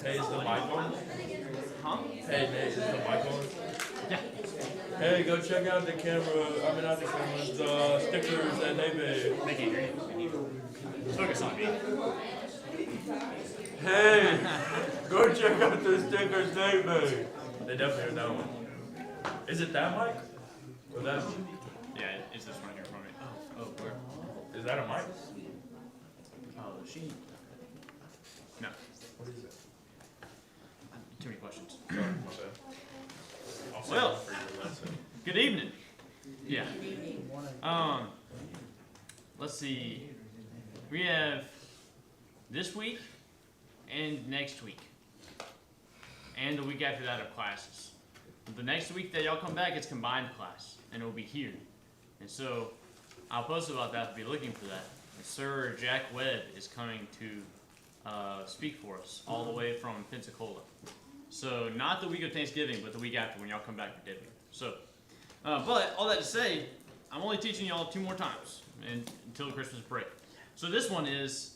Hey, is the mic on? Huh? Hey, Nate, is the mic on? Yeah. Hey, go check out the camera. I mean, not the cameras, the stickers that they made. They can't hear you. Focus on me. Hey, go check out the stickers they made. They definitely heard that one. Is it that mic? Or that? Yeah, it's this one here from me. Oh, where? Is that a mic? Oh, the sheet. No, What is it? too many questions. Sorry, my bad. I'll save Well. it for your lesson. Good evening. Yeah. Let's see. We have this week and next week. And the week after that of classes. The next week that y'all come back, it's combined class, and it will be here. And so, I'll post about that, be looking for that. And Sir Jack Webb is coming to speak for us, all the way from Pensacola. So, not the week of Thanksgiving, but the week after when y'all come back for Debbie. So, but all that to say, I'm only teaching y'all 2 more times until Christmas break. So this one is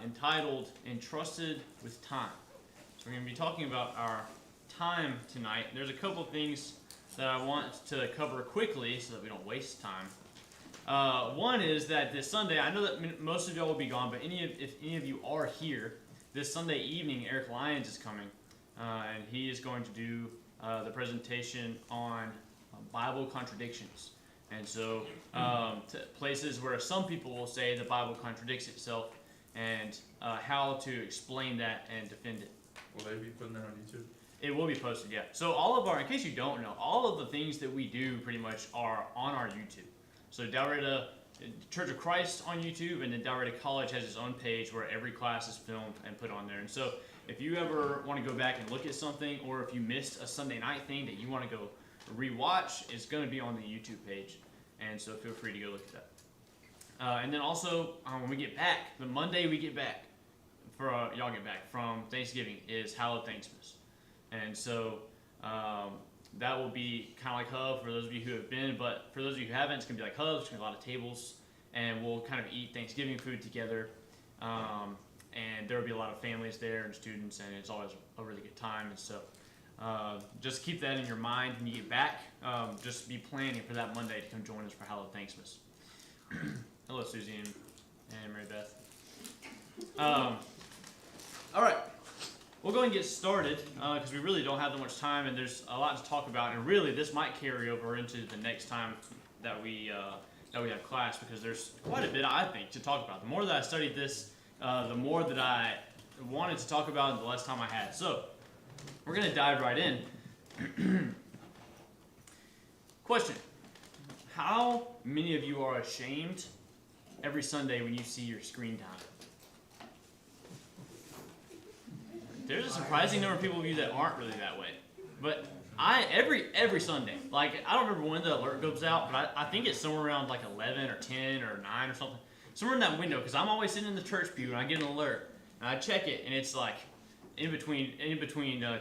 entitled Entrusted with Time. So we're going to be talking about our time tonight. There's a couple things that I want to cover quickly so that we don't waste time. One is that this Sunday, I know that most of y'all will be gone, but if any of you are here, this Sunday evening, Eric Lyons is coming, and he is going to do the presentation on Bible contradictions. And so places where some people will say the Bible contradicts itself, and how to explain that and defend it. Will they be putting that on YouTube? It will be posted, yeah. So all of our, in case you don't know, all of the things that we do pretty much are on our YouTube. So Dalreda Church of Christ on YouTube, and then Dalreda College has its own page where every class is filmed and put on there. And so if you ever want to go back and look at something, or if you missed a Sunday night thing that you want to go rewatch, it's going to be on the YouTube page. And so feel free to go look at that. And then also, when we get back, the Monday we get back, for y'all get back from Thanksgiving, is Hallowed Thanksmas. And so that will be kind of like Hub for those of you who have been, but for those of you who haven't, it's going to be like Hub. It's going to be a lot of tables, and we'll kind of eat Thanksgiving food together. And there will be a lot of families there and students, and it's always a really good time. And so just keep that in your mind when you get back. Just be planning for that Monday to come join us for Hallowed Thanksmas. Hello, Susie and Mary Beth. All right. We'll go and get started because we really don't have that much time, and there's a lot to talk about. And really, this might carry over into the next time that we have class, because there's quite a bit, I think, to talk about. The more that I studied this, the more that I wanted to talk about, the less time I had. So we're going to dive right in. Question: how many of you are ashamed every Sunday when you see your screen time? There's a surprising number of people of you that aren't really that way. But every Sunday, like, I don't remember when the alert goes out, but I think it's somewhere around like 11 or 10 or 9 or something. Somewhere in that window, because I'm always sitting in the church pew and I get an alert. And I check it, and it's like in between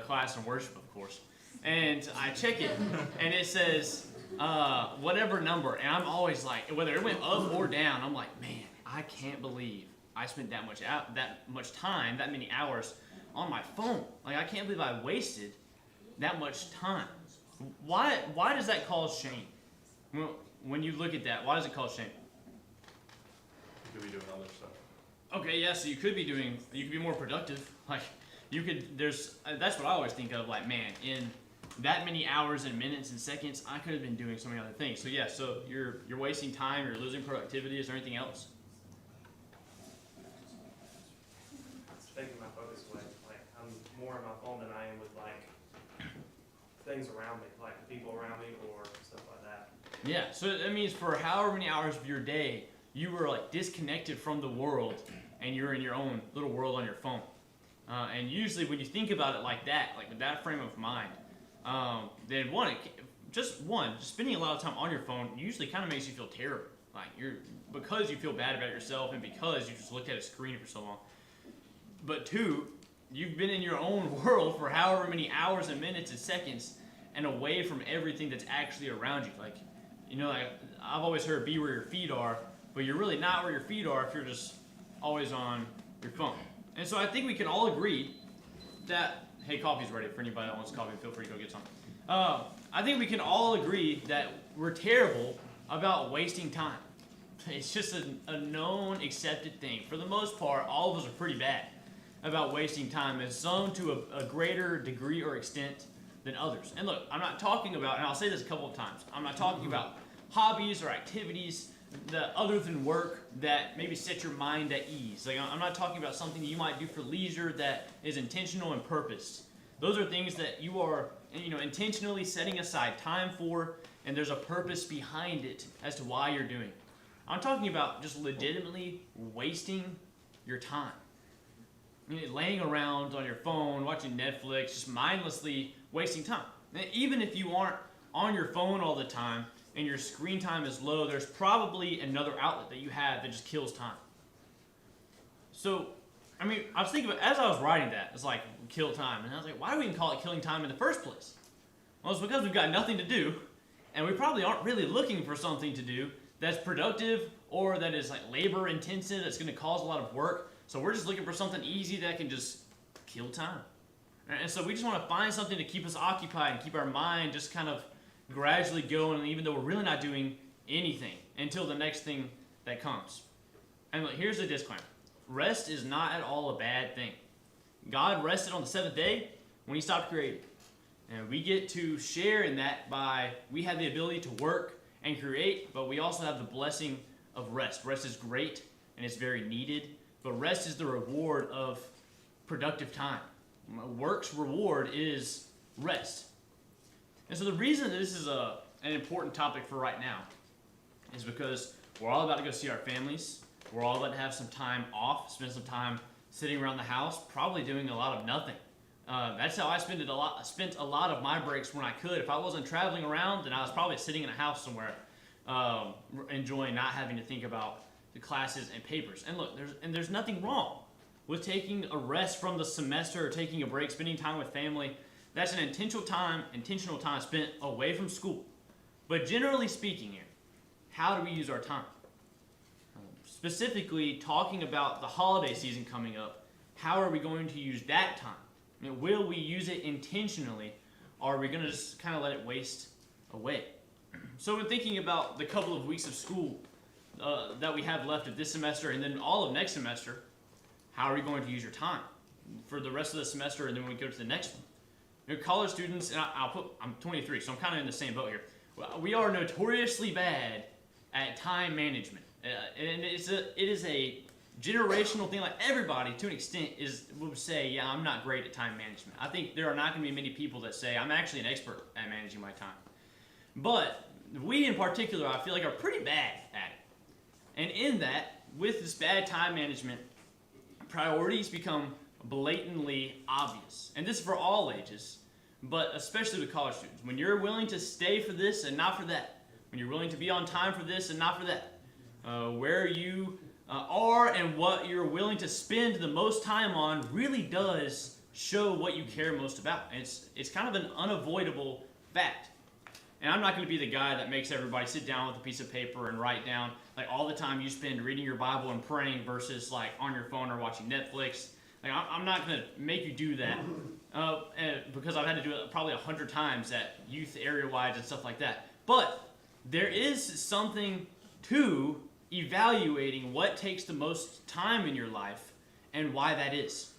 class and worship, of course. And I check it, and it says whatever number. And I'm always like, whether it went up or down, I'm like, man, I can't believe I spent that much time, that many hours on my phone. Like, I can't believe I wasted that much time. Why does that cause shame? Well, when you look at that, why does it cause shame? You could be doing other stuff. Okay, yeah, so you could be more productive. Like, that's what I always think of, like, man, in that many hours and minutes and seconds, I could have been doing so many other things. So yeah, so you're wasting time, you're losing productivity. Is there anything else? Taking my focus away. Like, I'm more on my phone than I am with, like, things around me, like the people around me or stuff like that. Yeah, so that means for however many hours of your day, you were like disconnected from the world, and you're in your own little world on your phone. And usually when you think about it like that, like with that frame of mind, then just spending a lot of time on your phone usually kind of makes you feel terrible. Like, because you feel bad about yourself and because you just looked at a screen for so long. But 2, you've been in your own world for however many hours and minutes and seconds, and away from everything that's actually around you. Like, like I've always heard, be where your feet are, but you're really not where your feet are if you're just always on your phone. And so I think we can all agree hey, coffee's ready for anybody that wants coffee. Feel free to go get some. I think we can all agree that we're terrible about wasting time. It's just a known, accepted thing. For the most part, all of us are pretty bad about wasting time, and some to a greater degree or extent than others. And look, I'm not talking about, and I'll say this a couple of times, I'm not talking about hobbies or activities that other than work that maybe set your mind at ease. Like, I'm not talking about something that you might do for leisure that is intentional and purposed. Those are things that you are, intentionally setting aside time for, and there's a purpose behind it as to why you're doing it. I'm talking about just legitimately wasting your time. Laying around on your phone, watching Netflix, just mindlessly wasting time. And even if you aren't on your phone all the time and your screen time is low, there's probably another outlet that you have that just kills time. So, I was thinking about, as I was writing that, it's like, kill time. And I was like, why do we even call it killing time in the first place? Well, it's because we've got nothing to do, and we probably aren't really looking for something to do that's productive or that is like labor intensive, that's going to cause a lot of work. So we're just looking for something easy that can just kill time. And so we just want to find something to keep us occupied and keep our mind just kind of gradually going, even though we're really not doing anything until the next thing that comes. And look, here's the disclaimer. Rest is not at all a bad thing. God rested on the seventh day when he stopped creating. And we get to share in that by, we have the ability to work and create, but we also have the blessing of rest. Rest is great and it's very needed, but rest is the reward of productive time. Work's reward is rest. And so the reason that this is an important topic for right now is because we're all about to go see our families. We're all about to have some time off, spend some time sitting around the house, probably doing a lot of nothing. That's how I spent a lot of my breaks when I could. If I wasn't traveling around, then I was probably sitting in a house somewhere, enjoying not having to think about the classes and papers. And look, there's nothing wrong with taking a rest from the semester or taking a break, spending time with family. That's an intentional time spent away from school. But generally speaking here, how do we use our time? Specifically, talking about the holiday season coming up, how are we going to use that time? Will we use it intentionally, or are we going to just kind of let it waste away? So when thinking about the couple of weeks of school that we have left of this semester and then all of next semester, how are we going to use your time for the rest of the semester and then when we go to the next one? College students, and I'm 23, so I'm kind of in the same boat here. We are notoriously bad at time management. And it is a generational thing. Like, everybody, to an extent, would say, yeah, I'm not great at time management. I think there are not going to be many people that say, I'm actually an expert at managing my time. But we, in particular, I feel like are pretty bad at it. And in that, with this bad time management, priorities become blatantly obvious. And this is for all ages, but especially with college students. When you're willing to stay for this and not for that, when you're willing to be on time for this and not for that, where you are and what you're willing to spend the most time on really does show what you care most about. And it's kind of an unavoidable fact. And I'm not going to be the guy that makes everybody sit down with a piece of paper and write down like all the time you spend reading your Bible and praying versus like on your phone or watching Netflix. Like, I'm not going to make you do that because I've had to do it probably 100 times at youth area-wide and stuff like that. But there is something to evaluating what takes the most time in your life and why that is.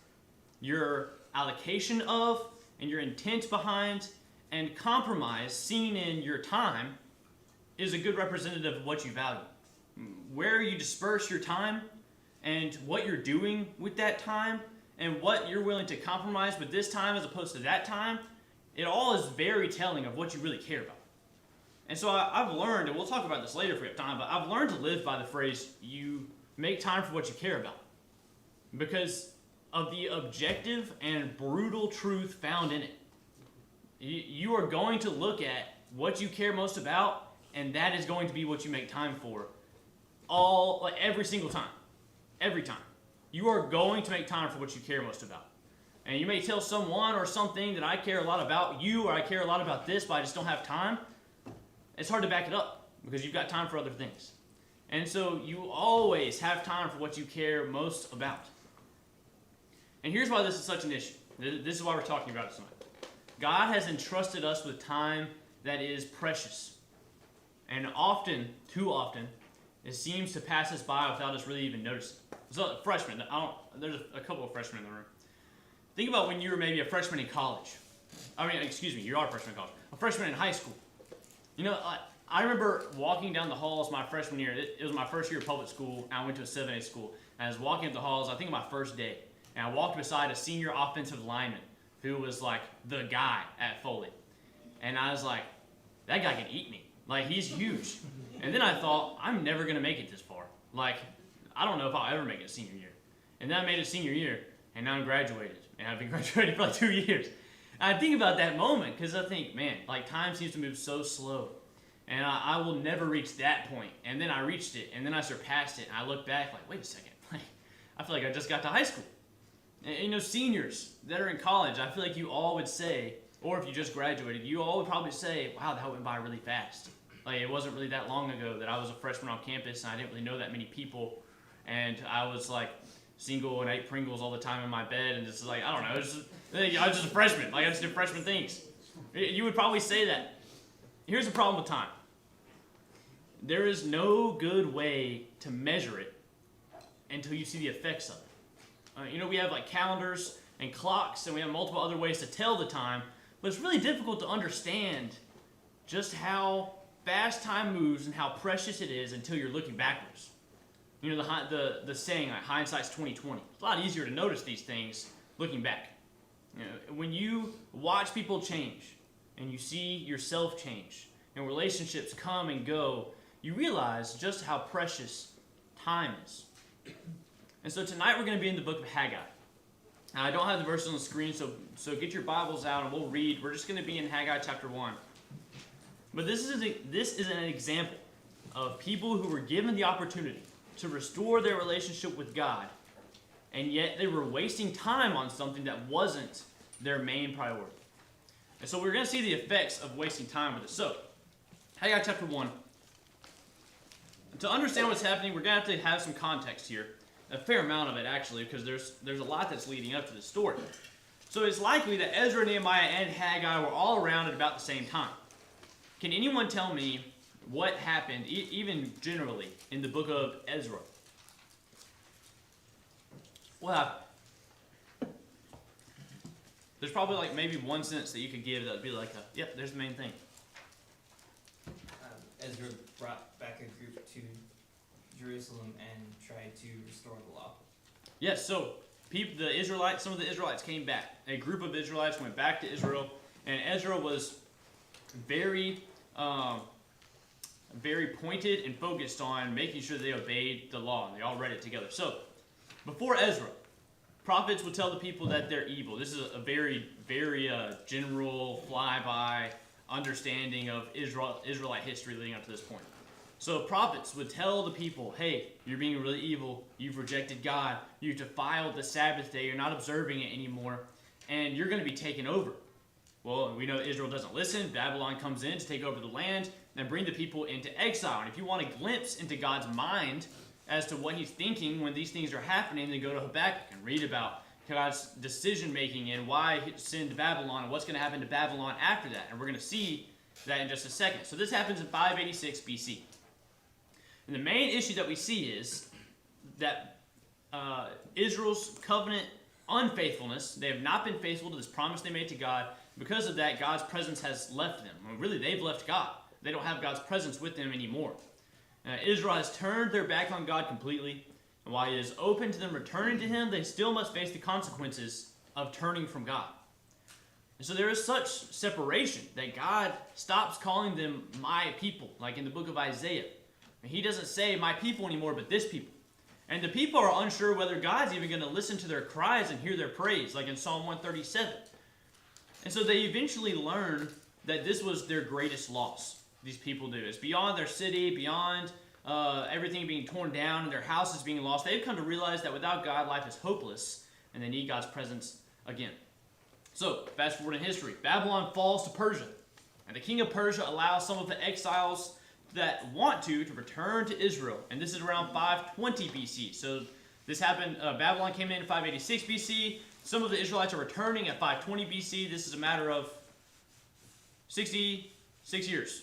Your allocation of and your intent behind and compromise seen in your time is a good representative of what you value. Where you disperse your time and what you're doing with that time and what you're willing to compromise with this time as opposed to that time, it all is very telling of what you really care about. And so I've learned, and we'll talk about this later if we have time, but I've learned to live by the phrase, you make time for what you care about. Because of the objective and brutal truth found in it. You are going to look at what you care most about, and that is going to be what you make time for. Every single time. Every time. You are going to make time for what you care most about. And you may tell someone or something that I care a lot about you, or I care a lot about this, but I just don't have time. It's hard to back it up because you've got time for other things. And so you always have time for what you care most about. And here's why this is such an issue. This is why we're talking about it tonight. God has entrusted us with time that is precious. And often, too often, it seems to pass us by without us really even noticing. So, freshmen, there's a couple of freshmen in the room. Think about when you were maybe a freshman in college. You are a freshman in college. A freshman in high school. You know, I remember walking down the halls my freshman year. It was my first year of public school, and I went to a 7A school. And I was walking up the halls, I think my first day, and I walked beside a senior offensive lineman who was like the guy at Foley. And I was like, that guy can eat me. Like, he's huge. And then I thought, I'm never going to make it this far. Like, I don't know if I'll ever make it senior year. And then I made it senior year, and now I'm graduated. And I've been graduated for like 2 years. And I think about that moment, because I think, man, like, time seems to move so slow. And I will never reach that point. And then I reached it, and then I surpassed it. And I look back like, wait a second. Like, I feel like I just got to high school. And, you know, seniors that are in college, I feel like you all would say, or if you just graduated, you all would probably say, wow, that went by really fast. Like, it wasn't really that long ago that I was a freshman on campus, and I didn't really know that many people. And I was, like, single and ate Pringles all the time in my bed, and just, like, I don't know. I was just a freshman. Like, I just did freshman things. You would probably say that. Here's the problem with time. There is no good way to measure it until you see the effects of it. You know, we have like calendars and clocks, and we have multiple other ways to tell the time, but it's really difficult to understand just how fast time moves and how precious it is until you're looking backwards. You know, the saying, like, hindsight's 20/20. It's a lot easier to notice these things looking back. You know, when you watch people change and you see yourself change and relationships come and go, you realize just how precious time is. And so tonight we're going to be in the book of Haggai. Now, I don't have the verses on the screen, so get your Bibles out and we'll read. We're just going to be in Haggai chapter 1. But this is an example of people who were given the opportunity to restore their relationship with God, and yet they were wasting time on something that wasn't their main priority. And so we're going to see the effects of wasting time with it. So, Haggai chapter 1. To understand what's happening, we're going to have some context here. A fair amount of it, actually, because there's a lot that's leading up to this story. So it's likely that Ezra, Nehemiah, and Haggai were all around at about the same time. Can anyone tell me what happened, even generally, in the book of Ezra? What happened? There's probably like maybe one sentence that you could give that would be like, yep, there's the main thing. Ezra brought back a group to Jerusalem and tried to restore the law. Yes, so some of the Israelites came back. A group of Israelites went back to Israel, and Ezra was very pointed and focused on making sure they obeyed the law, and they all read it together. So, before Ezra, prophets would tell the people that they're evil. This is a very, very general, flyby understanding of Israelite history leading up to this point. So prophets would tell the people, hey, you're being really evil, you've rejected God, you've defiled the Sabbath day, you're not observing it anymore, and you're going to be taken over. Well, we know Israel doesn't listen. Babylon comes in to take over the land and bring the people into exile. And if you want a glimpse into God's mind as to what he's thinking when these things are happening, then go to Habakkuk and read about God's decision-making and why he sent Babylon and what's going to happen to Babylon after that. And we're going to see that in just a second. So this happens in 586 BC. And the main issue that we see is that Israel's covenant unfaithfulness, they have not been faithful to this promise they made to God. Because of that, God's presence has left them. Well, really, they've left God. They don't have God's presence with them anymore. Israel has turned their back on God completely. And while he is open to them returning to him, they still must face the consequences of turning from God. And so there is such separation that God stops calling them my people, like in the book of Isaiah. And he doesn't say my people anymore, but this people. And the people are unsure whether God's even going to listen to their cries and hear their praise, like in Psalm 137. And so they eventually learn that this was their greatest loss. These people do. It's beyond their city, beyond everything being torn down and their houses being lost. They've come to realize that without God, life is hopeless, and they need God's presence again. So, fast forward in history. Babylon falls to Persia. And the king of Persia allows some of the exiles that want to return to Israel. And this is around 520 BC. So this happened, Babylon came in 586 BC. some of the Israelites are returning at 520 BC. This is a matter of 66 years.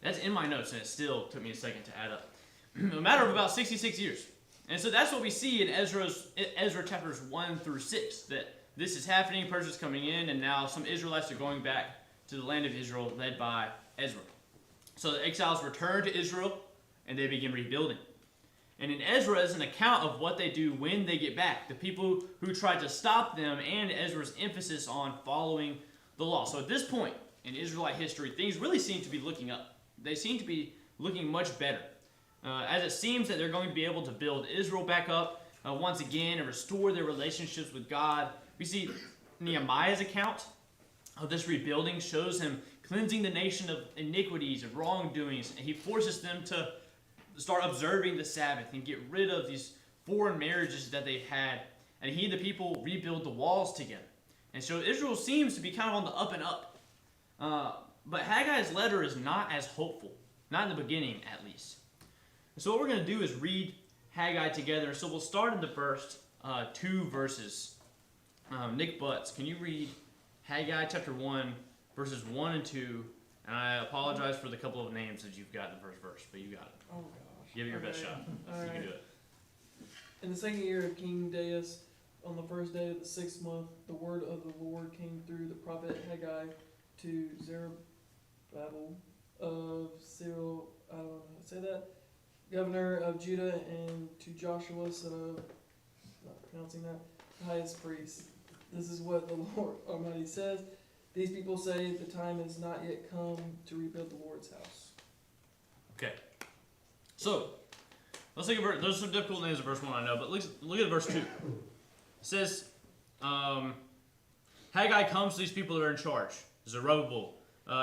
That's in my notes, and it still took me a second to add up. A matter of about 66 years. And so that's what we see in Ezra chapters 1 through 6, that this is happening, Persia's coming in, and now some Israelites are going back to the land of Israel led by Ezra. So the exiles return to Israel, and they begin rebuilding. And in Ezra is an account of what they do when they get back, the people who tried to stop them, and Ezra's emphasis on following the law. So at this point in Israelite history, things really seem to be looking up. They seem to be looking much better. As it seems that they're going to be able to build Israel back up once again and restore their relationships with God. We see Nehemiah's account of this rebuilding shows him cleansing the nation of iniquities and wrongdoings, and he forces them to start observing the Sabbath and get rid of these foreign marriages that they've had, and he and the people rebuild the walls together. And so Israel seems to be kind of on the up and up. But Haggai's letter is not as hopeful, not in the beginning at least. So what we're going to do is read Haggai together. So we'll start in the first 2 verses. Nick Butts, can you read Haggai chapter 1, verses 1 and 2? And I apologize for the couple of names that you've got in the first verse, but you got it. Oh gosh. Give it your best shot. You can do it. In the second year of King Darius, on the first day of the 6th month, the word of the Lord came through the prophet Haggai to Zerubbabel of Cyril, I don't know how to say that, governor of Judah, and to Joshua, son of, not pronouncing that, the highest priest. This is what the Lord Almighty says. These people say the time has not yet come to rebuild the Lord's house. Okay. So, let's look at there's some difficult names in verse 1, I know, but look at verse 2. It says, Haggai comes to these people that are in charge. Zerubbabel,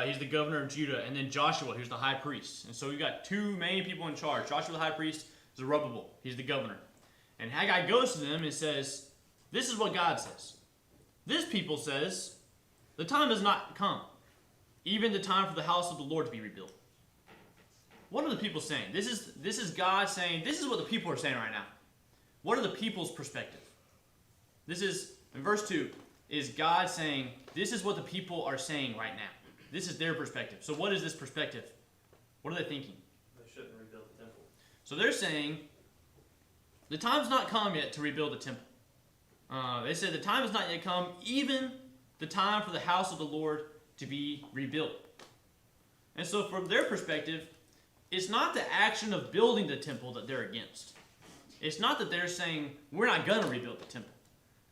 he's the governor of Judah, and then Joshua, who's the high priest. And so we've got two main people in charge. Joshua the high priest, Zerubbabel, he's the governor. And Haggai goes to them and says, this is what God says. This people says, the time has not come, even the time for the house of the Lord to be rebuilt. What are the people saying? This is God saying, this is what the people are saying right now. What are the people's perspective? This is, in verse 2, is God saying, this is what the people are saying right now. This is their perspective. So what is this perspective? What are they thinking? They shouldn't rebuild the temple. So they're saying, the time's not come yet to rebuild the temple. They said the time has not yet come, even the time for the house of the Lord to be rebuilt. And so from their perspective, it's not the action of building the temple that they're against. It's not that they're saying, we're not going to rebuild the temple.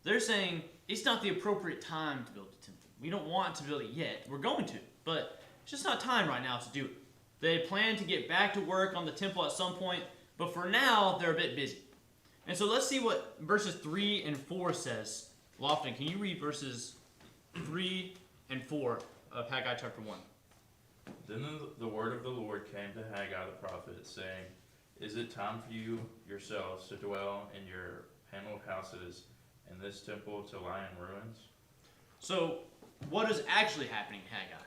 They're saying, it's not the appropriate time to build the temple. We don't want to build it yet. We're going to, but it's just not time right now to do it. They plan to get back to work on the temple at some point, but for now, they're a bit busy. And so let's see what verses 3 and 4 says. Lofton, can you read verses 3 and 4 of Haggai chapter 1? Then the word of the Lord came to Haggai the prophet, saying, is it time for you yourselves to dwell in your paneled houses, and this temple to lie in ruins? So, what is actually happening in Haggai?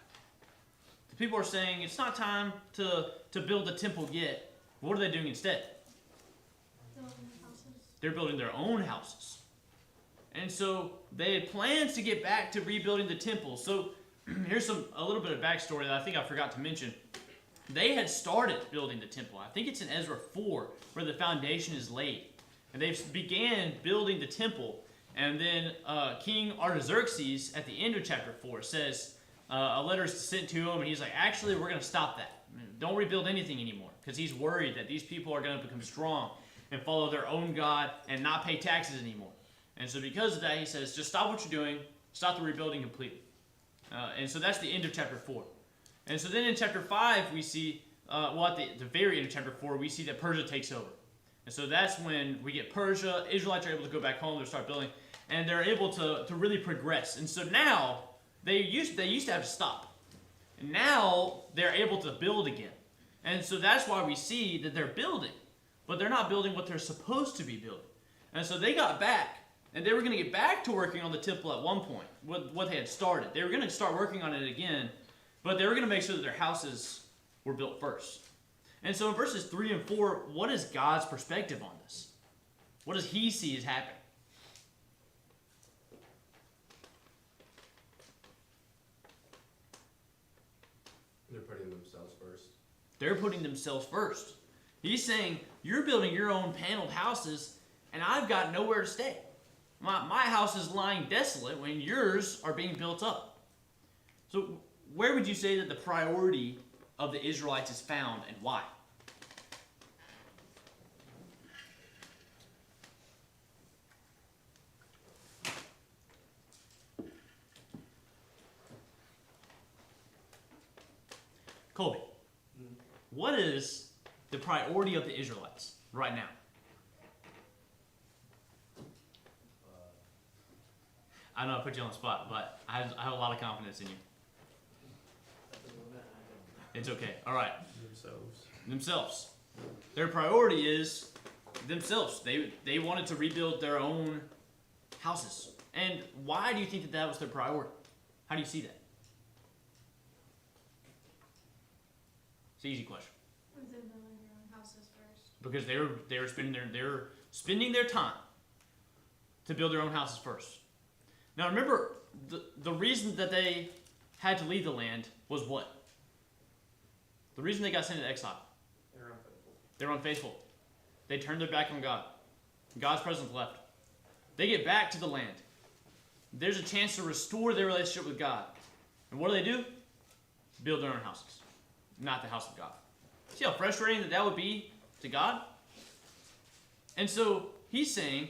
The people are saying, it's not time to build the temple yet. What are they doing instead? They're building their own houses. And so, they had plans to get back to rebuilding the temple. So, here's a little bit of backstory that I think I forgot to mention. They had started building the temple. I think it's in Ezra 4 where the foundation is laid. And they began building the temple. And then King Artaxerxes, at the end of chapter 4, says, a letter is sent to him, and he's like, actually, we're going to stop that. Don't rebuild anything anymore. Because he's worried that these people are going to become strong and follow their own God and not pay taxes anymore. And so because of that, he says, just stop what you're doing. Stop the rebuilding completely. And so that's the end of chapter 4. And so then in chapter 5, we see, at the very end of chapter 4, we see that Persia takes over. And so that's when we get Persia. Israelites are able to go back home, they start building, and they're able to really progress. And so now, they used to have to stop. And now, they're able to build again. And so that's why we see that they're building. But they're not building what they're supposed to be building. And so they got back. And they were going to get back to working on the temple at one point, what they had started. They were going to start working on it again, but they were going to make sure that their houses were built first. And so in verses 3 and 4, what is God's perspective on this? What does he see is happening? themselves first. They're putting themselves first. He's saying, you're building your own paneled houses, and I've got nowhere to stay. My house is lying desolate when yours are being built up. So where would you say that the priority of the Israelites is found, and why? Colby, what is the priority of the Israelites right now? I know I put you on the spot, but I have a lot of confidence in you. It's okay. All right. Themselves. Their priority is themselves. They wanted to rebuild their own houses. And why do you think that that was their priority? How do you see that? It's an easy question. With them building their own houses first. Because they were spending their time to build their own houses first. Now remember, the reason that they had to leave the land was what? The reason they got sent into exile. They're unfaithful. They were unfaithful. They turned their back on God. God's presence left. They get back to the land. There's a chance to restore their relationship with God. And what do? Build their own houses. Not the house of God. See how frustrating that would be to God? And so he's saying,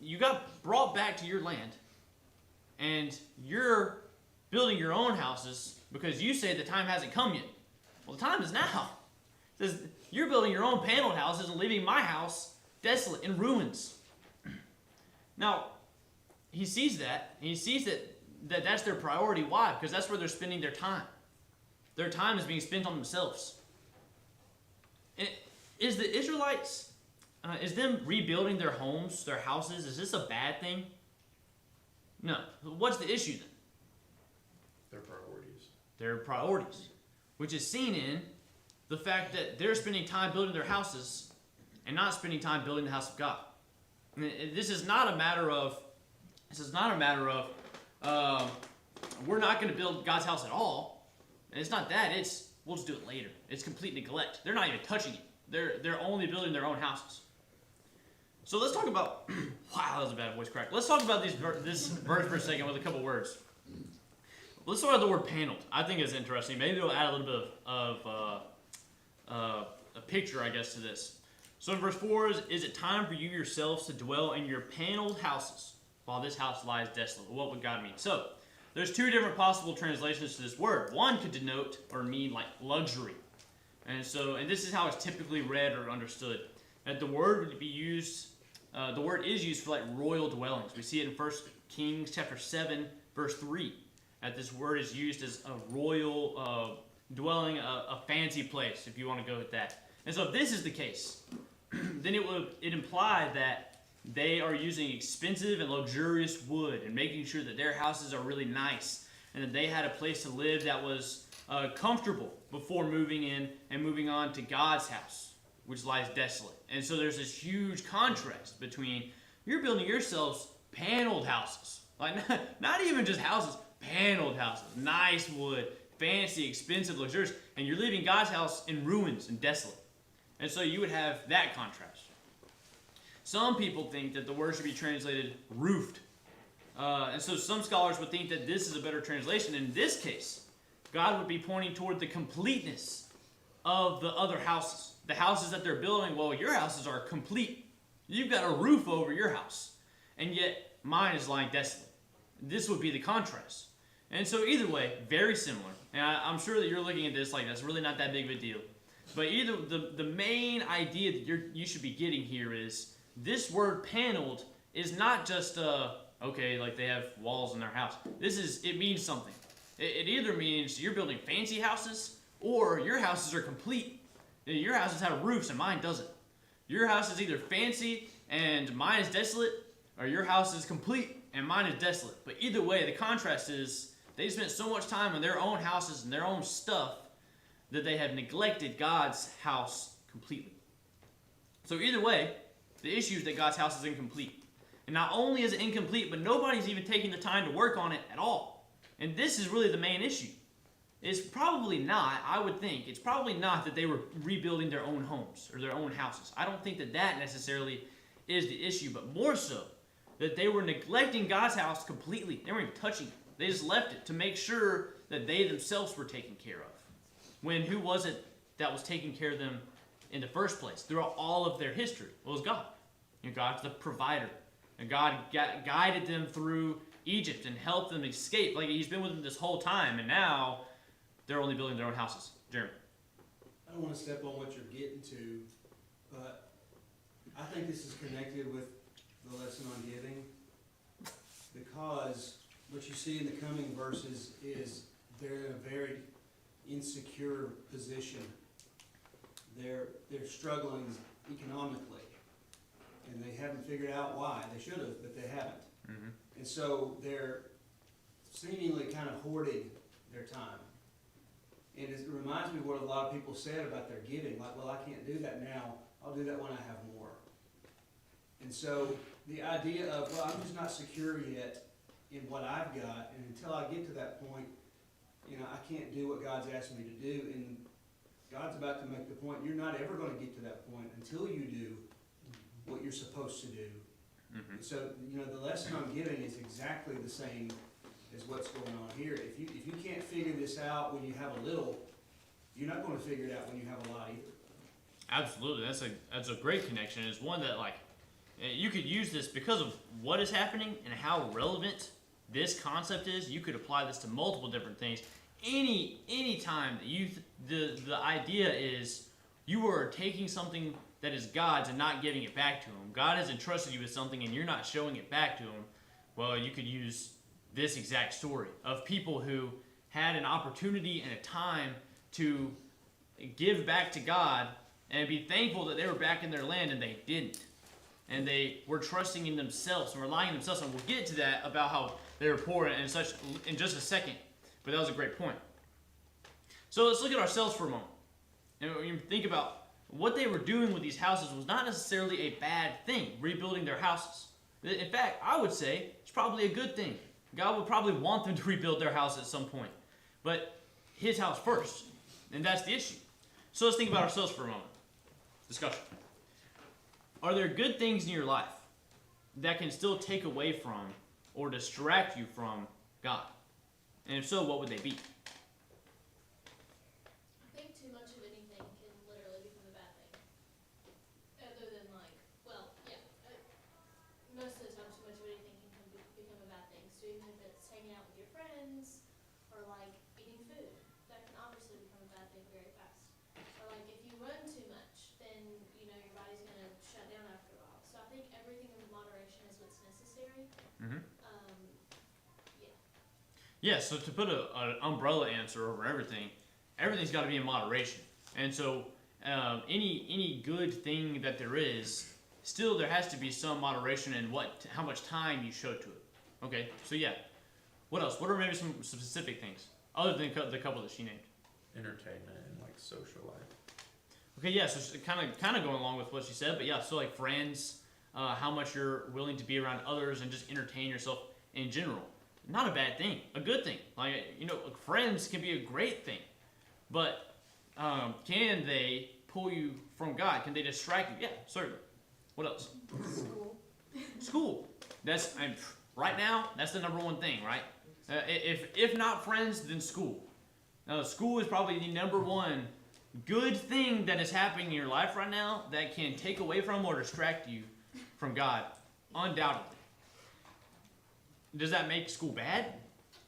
you got brought back to your land, and you're building your own houses because you say the time hasn't come yet. Well, the time is now. It says, you're building your own paneled houses and leaving my house desolate, in ruins. Now, he sees that, and he sees that that's their priority. Why? Because that's where they're spending their time. Their time is being spent on themselves. Is the Israelites, is them rebuilding their homes, their houses, is this a bad thing? No. What's the issue then? Their priorities. Their priorities. Which is seen in the fact that they're spending time building their houses and not spending time building the house of God. And this is not a matter of, we're not going to build God's house at all. And it's not that, it's, we'll just do it later. It's complete neglect. They're not even touching it. They're only building their own houses. So let's talk about, wow, that was a bad voice crack. Let's talk about this verse for a second with a couple words. Let's talk about the word paneled. I think it's interesting. Maybe it'll add a little bit of a picture, I guess, to this. So in verse 4, is it time for you yourselves to dwell in your paneled houses while this house lies desolate? What would God mean? So there's two different possible translations to this word. One could denote or mean like luxury. And this is how it's typically read or understood. That the word would be used, the word is used for like royal dwellings. We see it in 1 Kings chapter 7, verse 3. That this word is used as a royal dwelling, a fancy place, if you want to go with that. And so if this is the case, then it implied that they are using expensive and luxurious wood and making sure that their houses are really nice and that they had a place to live that was comfortable before moving in and moving on to God's house, which lies desolate. And so there's this huge contrast between you're building yourselves paneled houses, like not even just houses, paneled houses, nice wood, fancy, expensive, luxurious, and you're leaving God's house in ruins and desolate. And so you would have that contrast. Some people think that the word should be translated roofed. And so some scholars would think that this is a better translation. In this case, God would be pointing toward the completeness of the other houses. The houses that they're building, well, your houses are complete. You've got a roof over your house. And yet, mine is lying desolate. This would be the contrast. And so either way, very similar. And I'm sure that you're looking at this like that's really not that big of a deal. But either the main idea that you should be getting here is this word paneled is not just, okay, like they have walls in their house. It means something. It either means you're building fancy houses or your houses are complete. Your houses have roofs and mine doesn't. Your house is either fancy and mine is desolate, or your house is complete and mine is desolate. But either way, the contrast is they spent so much time on their own houses and their own stuff that they have neglected God's house completely. So either way, the issue is that God's house is incomplete. And not only is it incomplete, but nobody's even taking the time to work on it at all. And this is really the main issue. It's probably not, I would think, it's probably not that they were rebuilding their own homes or their own houses. I don't think that that necessarily is the issue, but more so that they were neglecting God's house completely. They weren't even touching it. They just left it to make sure that they themselves were taken care of. When who was it that was taking care of them in the first place throughout all of their history? Well, it was God. God's the provider. And God guided them through Egypt and helped them escape. Like, he's been with them this whole time, and now they're only building their own houses. Jeremy. I don't want to step on what you're getting to, but I think this is connected with the lesson on giving, because what you see in the coming verses is they're in a very insecure position. They're struggling economically, and they haven't figured out why. They should have, but they haven't. Mm-hmm. And so they're seemingly kind of hoarding their time. And it reminds me of what a lot of people said about their giving, like, well, I can't do that now, I'll do that when I have more. And so the idea of, well, I'm just not secure yet in what I've got, and until I get to that point, I can't do what God's asked me to do, and God's about to make the point, you're not ever going to get to that point until you do what you're supposed to do. Mm-hmm. So, the lesson on giving is exactly the same as what's going on here. If you can't figure this out when you have a little, you're not going to figure it out when you have a lot either. Absolutely. That's a great connection. It's one that, like, you could use this because of what is happening and how relevant this concept is. You could apply this to multiple different things. Any time that the idea is you are taking something that is God's and not giving it back to him. God has entrusted you with something and you're not showing it back to him. Well, you could use this exact story of people who had an opportunity and a time to give back to God and be thankful that they were back in their land, and they didn't. And they were trusting in themselves and relying on themselves. And we'll get to that about how they were poor and such in just a second. But that was a great point. So let's look at ourselves for a moment. And when you think about what they were doing with these houses was not necessarily a bad thing, rebuilding their houses. In fact, I would say it's probably a good thing. God would probably want them to rebuild their house at some point. But his house first. And that's the issue. So let's think about ourselves for a moment. Discussion. Are there good things in your life that can still take away from or distract you from God? And if so, what would they be? I think too much of anything can literally become a bad thing. Other than most of the time too much of anything can become a bad thing. So even if it's hanging out with your friends or eating food, that can obviously become a bad thing very fast. Or if you run too much, then your body's gonna shut down after a while. So I think everything in moderation is what's necessary. Mm-hmm. Yeah. Yeah, so to put an umbrella answer over everything's got to be in moderation. And so any good thing that there is, still there has to be some moderation in how much time you show to it. Okay, so yeah. What else? What are maybe some specific things other than the couple that she named? Entertainment and social life. Okay, yeah, so kind of going along with what she said, but yeah, so friends, how much you're willing to be around others and just entertain yourself in general. Not a bad thing, a good thing. Friends can be a great thing, but can they pull you from God? Can they distract you? Yeah, certainly. What else? School. That's right now. That's the number one thing, right? If not friends, then school. Now, school is probably the number one good thing that is happening in your life right now that can take away from or distract you from God, undoubtedly. Does that make school bad?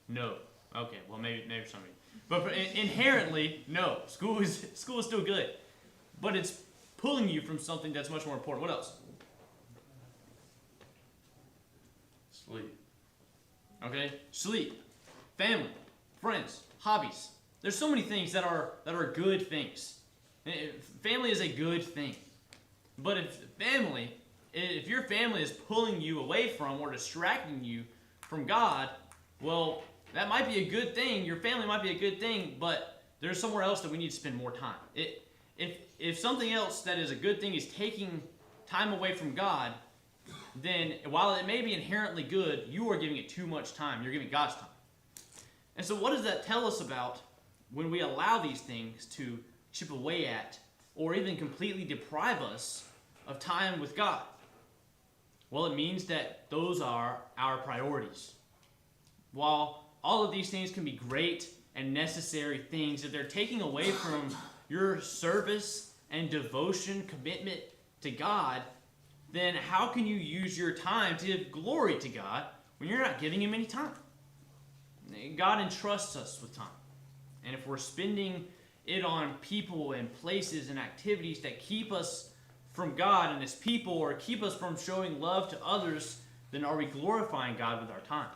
No. Okay, well maybe some of you. But inherently, no. School is still good, but it's pulling you from something that's much more important. What else? Sleep. Okay, sleep, family, friends, hobbies. There's so many things that are good things. Family is a good thing, but if your family is pulling you away from or distracting you from God, well, that might be a good thing. Your family might be a good thing, but there's somewhere else that we need to spend more time. If something else that is a good thing is taking time away from God, then while it may be inherently good, you are giving it too much time. You're giving God's time. And so what does that tell us about when we allow these things to chip away at or even completely deprive us of time with God? Well, it means that those are our priorities. While all of these things can be great and necessary things, if they're taking away from your service and devotion, commitment to God, then how can you use your time to give glory to God when you're not giving Him any time? God entrusts us with time. And if we're spending it on people and places and activities that keep us from God and His people, or keep us from showing love to others, then are we glorifying God with our time?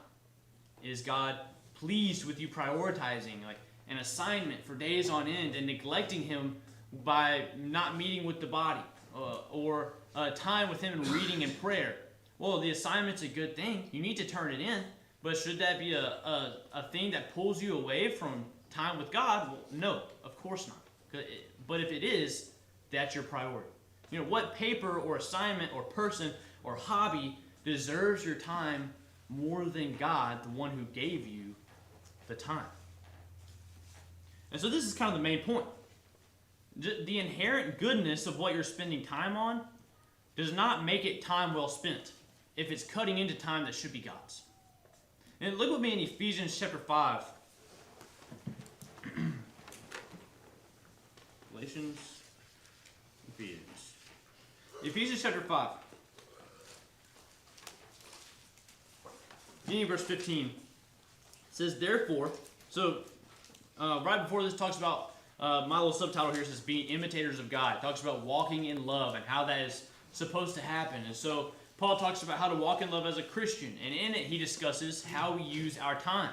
Is God pleased with you prioritizing like an assignment for days on end and neglecting Him by not meeting with the body, or time with Him in reading and prayer? Well, the assignment's a good thing. You need to turn it in. But should that be a thing that pulls you away from time with God? Well, no, of course not. But if it is, that's your priority. You know, what paper or assignment or person or hobby deserves your time more than God, the one who gave you the time? And so this is kind of the main point. The inherent goodness of what you're spending time on does not make it time well spent if it's cutting into time that should be God's. And look with me in Ephesians chapter 5. Ephesians chapter 5. Beginning verse 15. It says, therefore, so right before this talks about, my little subtitle here says being imitators of God. It talks about walking in love and how that is supposed to happen. And so Paul talks about how to walk in love as a Christian. And in it he discusses how we use our time.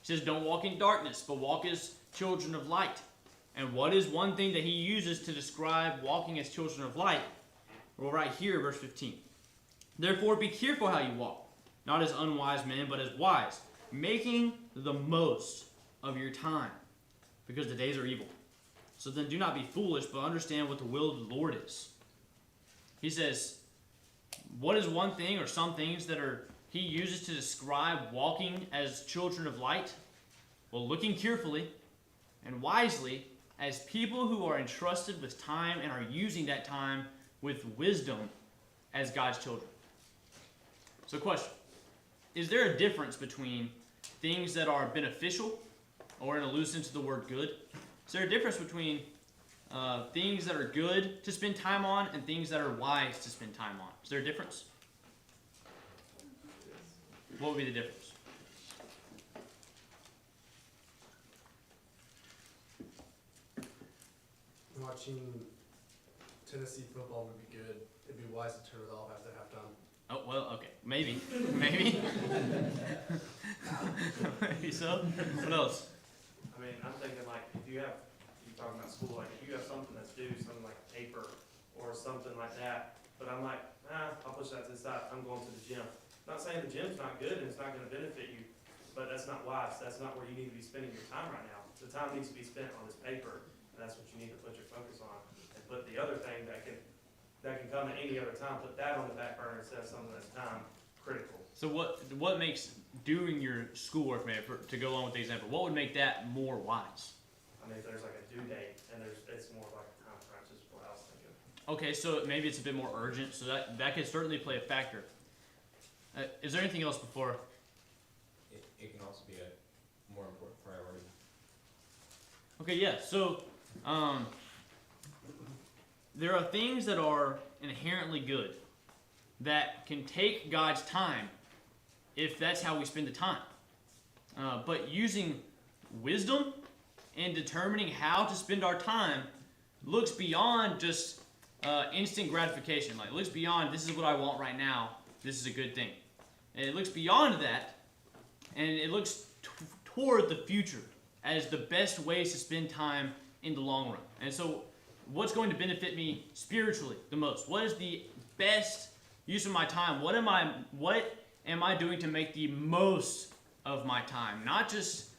He says, don't walk in darkness, but walk as children of light. And what is one thing that he uses to describe walking as children of light? Well, right here, verse 15. Therefore, be careful how you walk, not as unwise men, but as wise, making the most of your time, because the days are evil. So then do not be foolish, but understand what the will of the Lord is. He says, what is one thing or some things that he uses to describe walking as children of light? Well, looking carefully and wisely as people who are entrusted with time and are using that time with wisdom as God's children. So question, is there a difference between things that are beneficial, or in allusion to the word good? Is there a difference between things that are good to spend time on and things that are wise to spend time on? Is there a difference? What would be the difference? Watching Tennessee football would be good. It'd be wise to turn it off after halftime. Oh, well, okay. Maybe. Maybe. Maybe so. What else? I mean, I'm thinking like, if you're talking about school, like if you have something that's due, something like paper or something like that, but I'm like, I'll push that to the side, I'm going to the gym. Not saying the gym's not good and it's not gonna benefit you, but that's not wise, that's not where you need to be spending your time right now. The time needs to be spent on this paper, and that's what you need to put your focus on. And put the other thing that can come at any other time, put that on the back burner instead of something that's time critical. So what makes doing your schoolwork, man, to go along with the example, what would make that more wise? I mean, if there's like a due date, and it's more like a time crunch is what I was thinking. Okay, so maybe it's a bit more urgent, so that could certainly play a factor. Is there anything else before? It can also be a more important priority. Okay, yeah, so there are things that are inherently good that can take God's time if that's how we spend the time. But using wisdom and determining how to spend our time looks beyond just instant gratification. Like, it looks beyond, this is what I want right now, this is a good thing. And it looks beyond that, and it looks toward the future as the best ways to spend time in the long run. And so, what's going to benefit me spiritually the most? What is the best use of my time? What am I doing to make the most of my time? Not just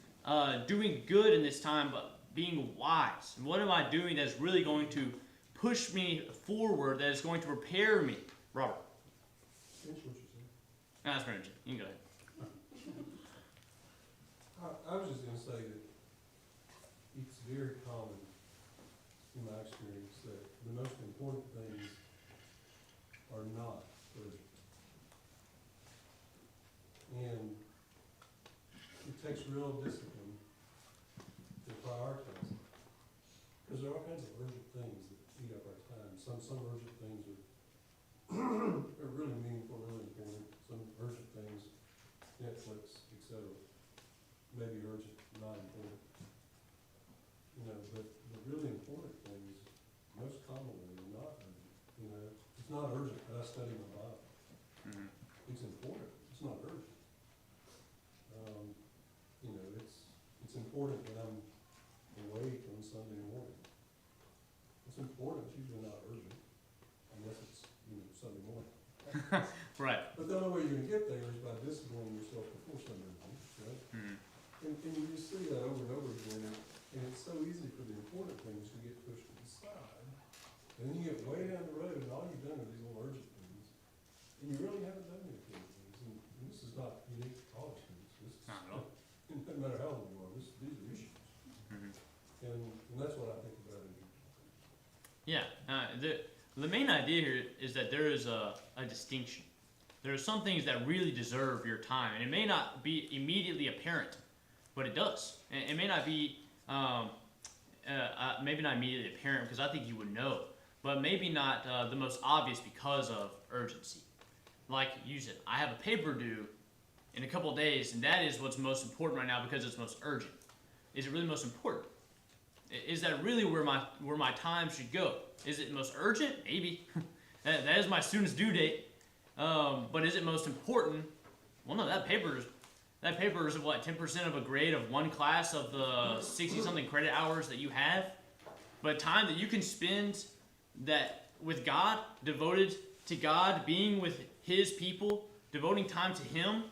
doing good in this time, but being wise. And what am I doing that's really going to push me forward, that is going to prepare me? Robert. Finish what you said. That's very interesting. You can go ahead. I was just gonna say that you very common in my experience that the most important things are not urgent. And it takes real discipline to prioritize it. Because there are all kinds of urgent things that eat up our time. Some urgent things are are really meaningful, really important. Some urgent things, Netflix, etc., maybe urgent, not important. You know, but the really important things, most commonly, are not urgent. You know, it's not urgent that I study my Bible. Mhm. It's important. It's not urgent. You know, it's important that I'm awake on Sunday morning. It's important. It's usually not urgent, unless it's, you know, Sunday morning. Right. But the only way you're gonna get there is by disciplining yourself before Sunday morning, right? Mhm. And you just see that over and over again, and it's so easy for the important things to get pushed to the side. And then you get way down the road, and all you've done are these little urgent things, and you really haven't done any important things. And this is not unique to college students. This is, Not at all. no matter how old you are, these are issues. Mhm. And that's what I think about it. Yeah, the main idea here is that there is a distinction. There are some things that really deserve your time, and it may not be immediately apparent, but it does. It may not be, maybe not immediately apparent because I think you would know, but maybe not the most obvious because of urgency. Like you said, I have a paper due in a couple of days, and that is what's most important right now because it's most urgent. Is it really most important? Is that really where my time should go? Is it most urgent? Maybe. That is my student's due date. But is it most important? Well, no. That paper is what, 10% of a grade of one class of the 60-something credit hours that you have. But time that you can spend that with God, devoted to God, being with His people, devoting time to Him.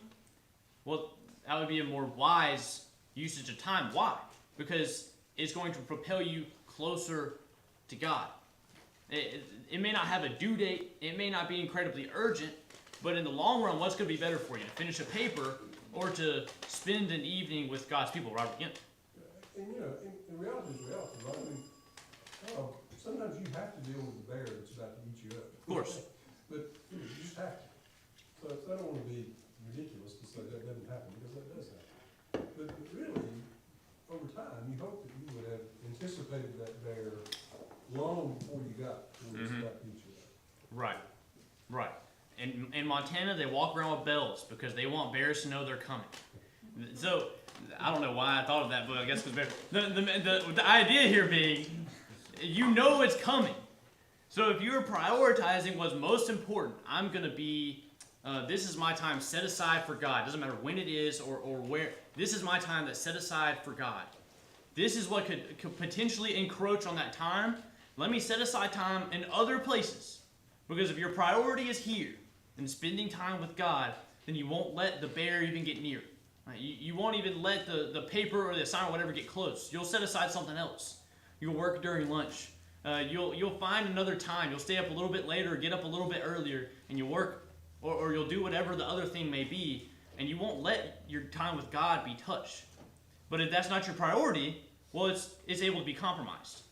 Well, that would be a more wise usage of time. Why? Because it's going to propel you closer to God. It may not have a due date, it may not be incredibly urgent, but in the long run, what's going to be better for you? To finish a paper or to spend an evening with God's people? Robert, yeah. And you know, in reality is reality, right? I mean, sometimes you have to deal with the bear that's about to eat you up. Of course. But you just have to. So I don't want to be ridiculous to say that doesn't happen, because that does happen. But really, over time, you hope that you would have anticipated that bear long before you got to where it's about to eat you up. Right. Right. In Montana, they walk around with bells because they want bears to know they're coming. So, I don't know why I thought of that, but I guess because the idea here being, you know it's coming. So if you're prioritizing what's most important, I'm going to be, this is my time set aside for God. Doesn't matter when it is or where. This is my time that's set aside for God. This is what could potentially encroach on that time. Let me set aside time in other places. Because if your priority is here, and spending time with God, then you won't let the bear even get near. Right? You won't even let the paper or the assignment or whatever get close. You'll set aside something else. You'll work during lunch. You'll find another time. You'll stay up a little bit later or get up a little bit earlier and you'll work or you'll do whatever the other thing may be, and you won't let your time with God be touched. But if that's not your priority, well, it's able to be compromised.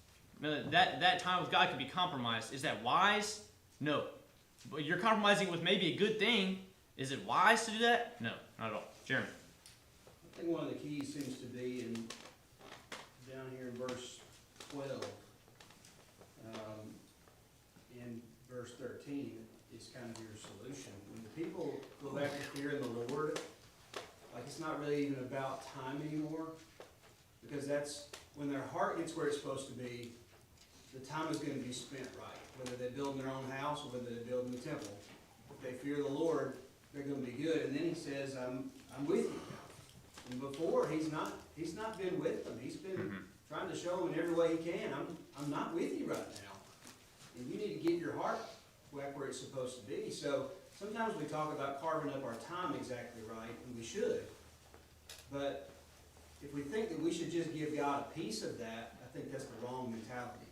That time with God can be compromised. Is that wise? No. But you're compromising with maybe a good thing. Is it wise to do that? No, not at all. Jeremy. I think one of the keys seems to be down here in verse 12, in verse 13, is kind of your solution. When the people go back to fearing the Lord, like it's not really even about time anymore, because that's when their heart gets where it's supposed to be, the time is going to be spent right. Whether they build their own house or whether they build in the temple, if they fear the Lord, they're going to be good. And then he says, "I'm with you." And before, he's not been with them. He's been trying to show them in every way he can. I'm not with you right now, and you need to get your heart back where it's supposed to be. So sometimes we talk about carving up our time exactly right, and we should. But if we think that we should just give God a piece of that, I think that's the wrong mentality.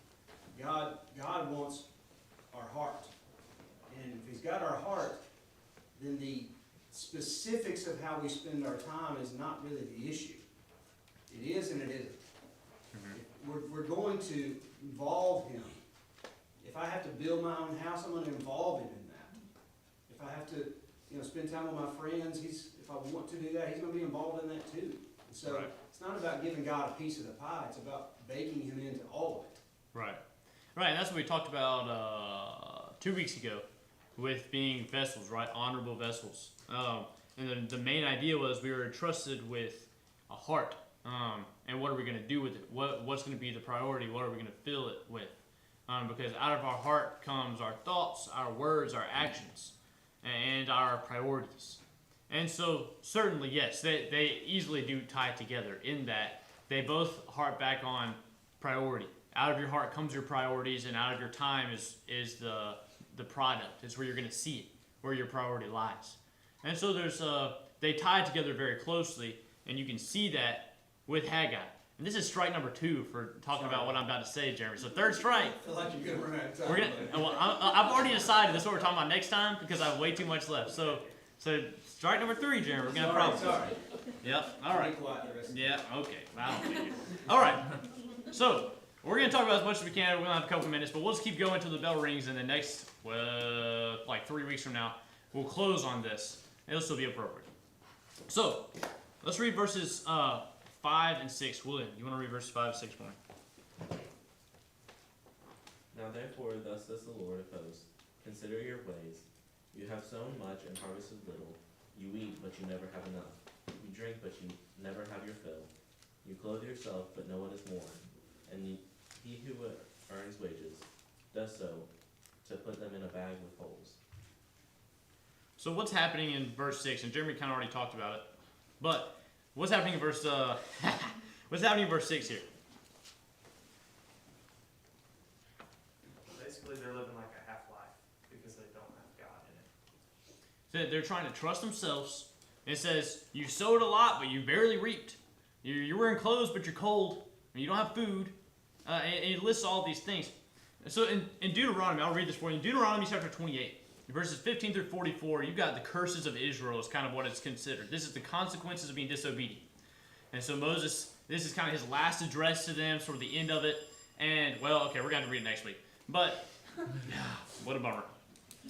God wants our heart. And if He's got our heart, then the specifics of how we spend our time is not really the issue. It is and it isn't. we're going to involve him. If I have to build my own house, I'm gonna involve him in that. If I have to, spend time with my friends, if I want to do that, he's gonna be involved in that too. And so, Right. it's not about giving God a piece of the pie, it's about baking him into all of it. Right. Right, and that's what we talked about 2 weeks ago with being vessels, right? Honorable vessels. And the main idea was we were entrusted with a heart. And what are we going to do with it? What's going to be the priority? What are we going to fill it with? Because out of our heart comes our thoughts, our words, our actions, and our priorities. And so, certainly, yes, they easily do tie together in that they both harp back on priority. Out of your heart comes your priorities, and out of your time is the product. It's where you're going to see it, where your priority lies. And so they tie together very closely, and you can see that with Haggai. And this is strike number 2 for talking about what I'm about to say, Jeremy. So third strike. I feel like you're gonna run out of time. We're gonna. Well, I've already decided this is what we're talking about next time because I have way too much left. So strike number 3, Jeremy. We're gonna have problems. Sorry. Yep. All right. Be quiet the rest of the Yeah. Okay. I don't think you. All right. So we're gonna talk about as much as we can. We're gonna have a couple minutes, but we'll just keep going until the bell rings, and the next, like 3 weeks from now, we'll close on this. It'll still be appropriate. So let's read verses 5 and 6. William, you want to read verses 5 and 6 for me? Now therefore, thus says the Lord of hosts, consider your ways. You have sown much and harvested little. You eat, but you never have enough. You drink, but you never have your fill. You clothe yourself, but no one is worn. And he who earns wages does so to put them in a bag with holes. So what's happening in verse 6? And Jeremy kind of already talked about it. But what's happening in verse what's happening in verse 6 here? Basically, they're living like a half-life because they don't have God in it. So they're trying to trust themselves. It says, you sowed a lot, but you barely reaped. You're wearing clothes, but you're cold. And you don't have food. And it lists all these things. So in Deuteronomy, I'll read this for you. In Deuteronomy chapter 28, verses 15 through 44, you've got the curses of Israel is kind of what it's considered. This is the consequences of being disobedient. And so Moses, this is kind of his last address to them, sort of the end of it. And, well, okay, we're going to have to read it next week. But, what a bummer.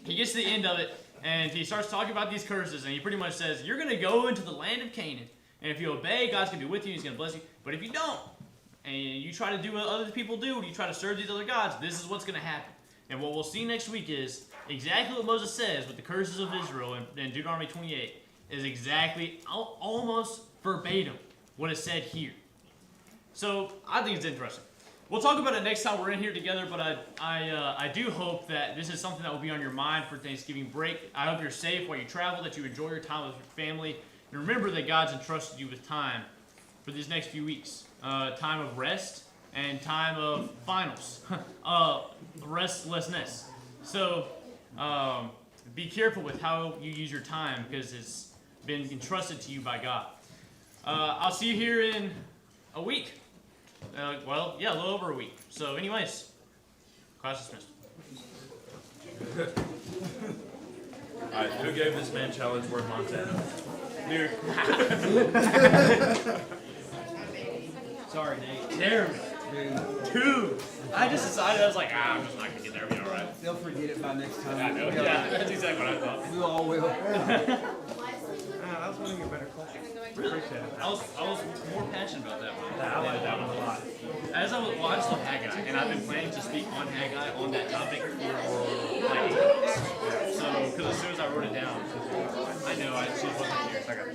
He gets to the end of it, and he starts talking about these curses, and he pretty much says, you're going to go into the land of Canaan, and if you obey, God's going to be with you, he's going to bless you. But if you don't, and you try to do what other people do, and you try to serve these other gods, this is what's going to happen. And what we'll see next week is exactly what Moses says with the curses of Israel in Deuteronomy 28 is exactly, almost verbatim, what is said here. So I think it's interesting. We'll talk about it next time we're in here together, but I do hope that this is something that will be on your mind for Thanksgiving break. I hope you're safe while you travel, that you enjoy your time with your family. And remember that God's entrusted you with time for these next few weeks. Time of rest and time of finals. Restlessness. So be careful with how you use your time because it's been entrusted to you by God. I'll see you here in a week. A little over a week. So anyways, class dismissed. Alright, who gave this man challenge word Montana? Dude. Sorry, Nate. Jeremy. Dude. I just decided, I was like, I'm just not going to get there. It'll be alright. They'll forget it by next time. I know, yeah, that's exactly what I thought. We all will. I was winning a better class. Really? I was more passionate about that one. I like that one a lot. I just love Haggai, and I've been planning to speak on Haggai on that topic for like 8 weeks. So, because as soon as I wrote it down, I know I just wasn't here.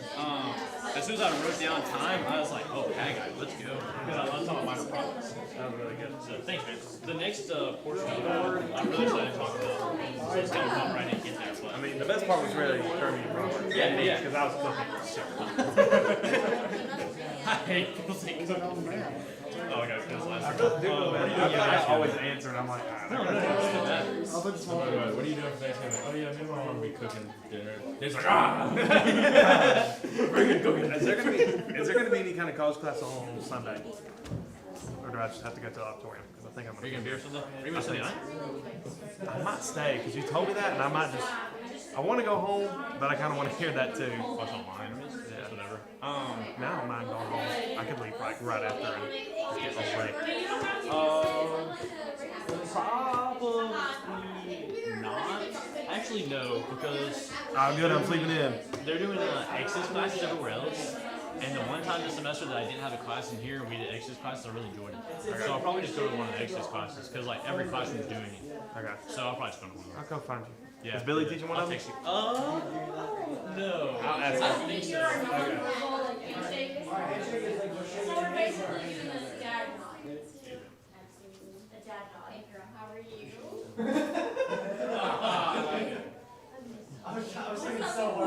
As soon as I wrote down time, I was like, oh, Haggai, let's go. Because I love talking about minor prophets. That was really good. So, thanks, man. The next portion of the word, I'm really excited to talk about. So it's going to come right in and get there. But, I mean, the best part was really Kirby and Robert. Yeah. Because I was cooking so I hate people saying oh, okay, this last I feel like I always answer, and I'm like, No, What are you doing for Thanksgiving? Oh yeah, me and my mom will be cooking dinner. He's like, Very good cooking. Is there gonna be any kind of college class on Sunday? Or do I just have to go to the auditorium? Because I think I'm Are you gonna going to be here something? Are you going to stay tonight? I might stay, because you told me that, and I might just, I want to go home, but I kind of want to hear that too. Watch online. Yeah. Whatever. Now I don't mind going home. I could leave Friday. like right after and just get this break? Probably not. Actually, no, because I'm good. I'm sleeping in. they're doing Exodus classes everywhere else. And the one time this semester that I didn't have a class in here and we did Exodus classes, I really enjoyed it. So I'll probably just go to one of the Exodus classes because like every classroom's doing it. Okay. So I'll probably spend one. I'll come find you. Yeah. Is Billy teaching one I'll of them? text you. No. I'll ask I him. think so. So we're basically doing a dad nod. Absolutely. A dad nod. Hey girl, how are you?